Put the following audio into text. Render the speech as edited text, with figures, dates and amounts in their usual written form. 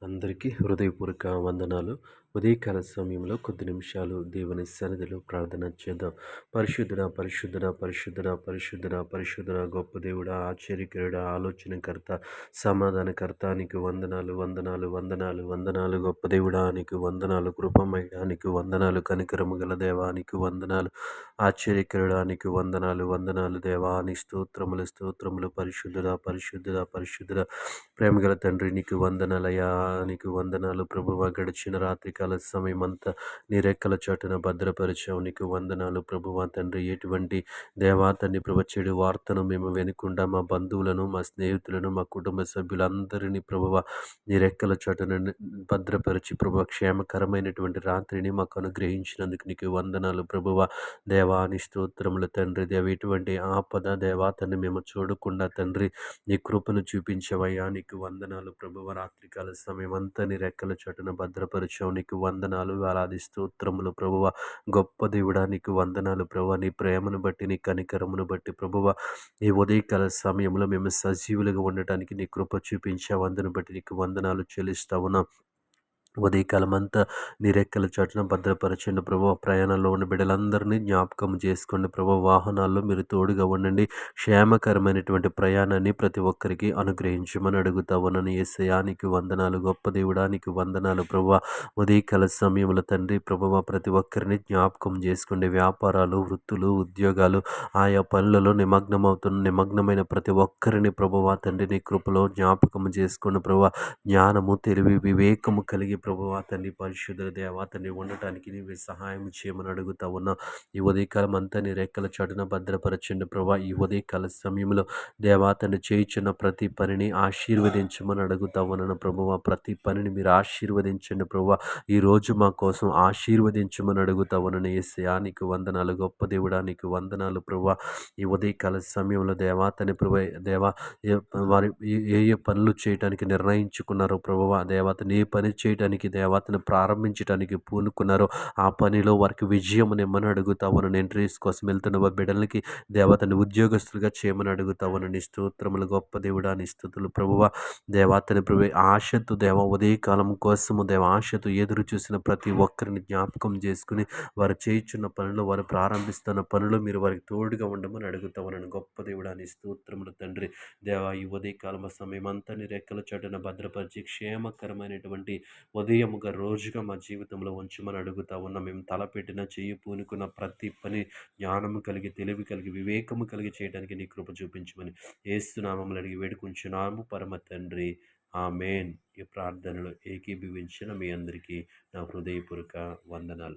అందరికీ హృదయపూర్వక వందనాలు. ఉదయకాల సమయంలో కొద్ది నిమిషాలు దేవుని సన్నిధిలో ప్రార్థన చేద్దాం. పరిశుద్ధుడా, పరిశుద్ధుడా, పరిశుద్ధుడా, పరిశుద్ధుడా, పరిశుద్ధుడా, గొప్ప దేవుడా, ఆశ్చర్యకరుడా, ఆలోచనకర్త, సమాధానకర్త, నీకు వందనాలు, వందనాలు, వందనాలు, వందనాలు. గొప్ప దేవుడా, నీకు వందనాలు. కృపమయుడా, నీకు వందనాలు. కనికరము గల దేవా, నీకు వందనాలు. ఆశ్చర్యకరుడా, నీకు వందనాలు, వందనాలు దేవా, నీ స్తోత్రములు, స్తోత్రములు. పరిశుద్ధుడా, పరిశుద్ధుడా, పరిశుద్ధుడా, ప్రేమగల తండ్రి, నీకు వందనాలయ్యా, నీకు వందనాలు ప్రభువా. గడిచిన రాత్రికాల సమయమంతా నీ రెక్కల చాటున భద్రపరిచావు. నీకు వందనాలు ప్రభువా తండ్రి. ఎటువంటి దేవా తండ్రి ప్రభు చెడు వార్తను మేము వినకుండా మా బంధువులను, మా స్నేహితులను, మా కుటుంబ సభ్యులందరినీ ప్రభువా నీ రెక్కల చాటున భద్రపరిచి ప్రభువా క్షేమకరమైనటువంటి రాత్రిని మాకు అనుగ్రహించినందుకు నీకు వందనాలు ప్రభువా. దేవా నీ స్తోత్రములు తండ్రి. దేవ ఎటువంటి ఆపద దేవా తండ్రి మేము చూడకుండా తండ్రి నీ కృపను చూపించవయ్యా. నీకు వందనాలు ప్రభువ. రాత్రికాల సమయం అంతా నీ రెక్కల చాటున భద్రపరిచావు. నీకు వందనాలు, వేలాది స్తోత్రములు ప్రభువ. గొప్ప దేవుడా, నీకు వందనాలు ప్రభువ. నీ ప్రేమను బట్టి, నీ కనికరమును బట్టి ప్రభువ, ఈ ఉదయకాల సమయంలో మేము సజీవులుగా ఉండటానికి నీ కృప చూపించావు. అందును బట్టి నీకు వందనాలు చెల్లిస్తా ఉన్నాం. ఉదయకాలం అంతా నీ రెక్కల చాటున భద్రపరచండి ప్రభు. ప్రయాణంలో ఉన్న బిడ్డలందరినీ జ్ఞాపకం చేసుకోండి ప్రభు. వాహనాల్లో మీరు తోడుగా ఉండండి. క్షేమకరమైనటువంటి ప్రయాణాన్ని ప్రతి ఒక్కరికి అనుగ్రహించమని అడుగుతా ఉన్నాను. యేసయ్యా నీకు వందనాలు. గొప్ప దేవుడా నీకు వందనాలు ప్రభు. ఉదయకాల సమయంలో తండ్రి ప్రభువ ప్రతి ఒక్కరిని జ్ఞాపకం చేసుకోండి. వ్యాపారాలు, వృత్తులు, ఉద్యోగాలు, ఆయా పనులలో నిమగ్నమైన ప్రతి ఒక్కరిని ప్రభువ తండ్రి నీ కృపలో జ్ఞాపకం చేసుకోండి ప్రభు. జ్ఞానము, తెలివి, వివేకము కలిగి ప్రభువా తండ్రి పరిశుద్ధ దేవా తండ్రి ఉండటానికి నీవే సహాయం చేయమని అడుగుతా ఉన్నా. ఈ ఉదయకాలం అంతా నీ రెక్కల చాటున భద్రపరచండి ప్రభా. ఈ ఉదయకాల సమయంలో దేవా తండ్రి చేయుచున్న ప్రతి పనిని ఆశీర్వదించమని అడుగుతా ఉన్నాను ప్రభువా. ప్రతి పనిని మీరు ఆశీర్వదించండి ప్రభువా. ఈరోజు మా కోసం ఆశీర్వదించమని అడుగుతా ఉన్నాను. యేసయ్యా నీకు వందనాలు. గొప్ప దేవుడా నీకు వందనాలు ప్రభువా. ఈ ఉదయకాల సమయంలో దేవా తండ్రి ప్రభు దేవా వారి ఏ ఏ పనులు చేయడానికి నిర్ణయించుకున్నారో ప్రభువా, దేవతని ఏ పని చేయడానికి దేవతను ప్రారంభించడానికి పూనుకున్నారో ఆ పనిలో వారికి విజయం నిమ్మని అడుగుతా ఉన్నాను. ఎంట్రీస్ కోసం వెళ్తున్న బిడ్డలకి దేవతని ఉద్యోగస్తులుగా చేయమని అడుగుతా ఉన్నాను. నీ స్తోత్రములు గొప్ప దేవుడా నీ స్తుతులు ప్రభువా. దేవతని ప్రభు ఆశతో ఉదయకాలం కోసము ఆశతో ఎదురు చూసిన ప్రతి ఒక్కరిని జ్ఞాపకం చేసుకుని వారు చేయుచున్న పనులు, వారు ప్రారంభిస్తున్న పనులు మీరు వారికి తోడుగా ఉండమని అడుగుతా ఉన్నాను. గొప్ప దేవుడా నీ స్తోత్రములు తండ్రి. దేవా ఈ ఉదయకాలం సమయం అంతా నీ రెక్కల చాటున భద్రపరిచి క్షేమకరమైనటువంటి ఉదయముగా రోజుగా మా జీవితంలో ఉంచమని అడుగుతా ఉన్నా. మేము తలపెట్టిన చెయ్యి పూనుకున్న ప్రతి పని జ్ఞానము కలిగి, తెలివి కలిగి, వివేకము కలిగి చేయడానికి నీ కృప చూపించమని యేసు నామములో అడిగి వేడుకుంటున్నాము పరమ తండ్రి. ఆమేన్. ఈ ప్రార్థనలో ఏకీభవించిన మీ అందరికీ నా హృదయపూర్వక వందనాలు.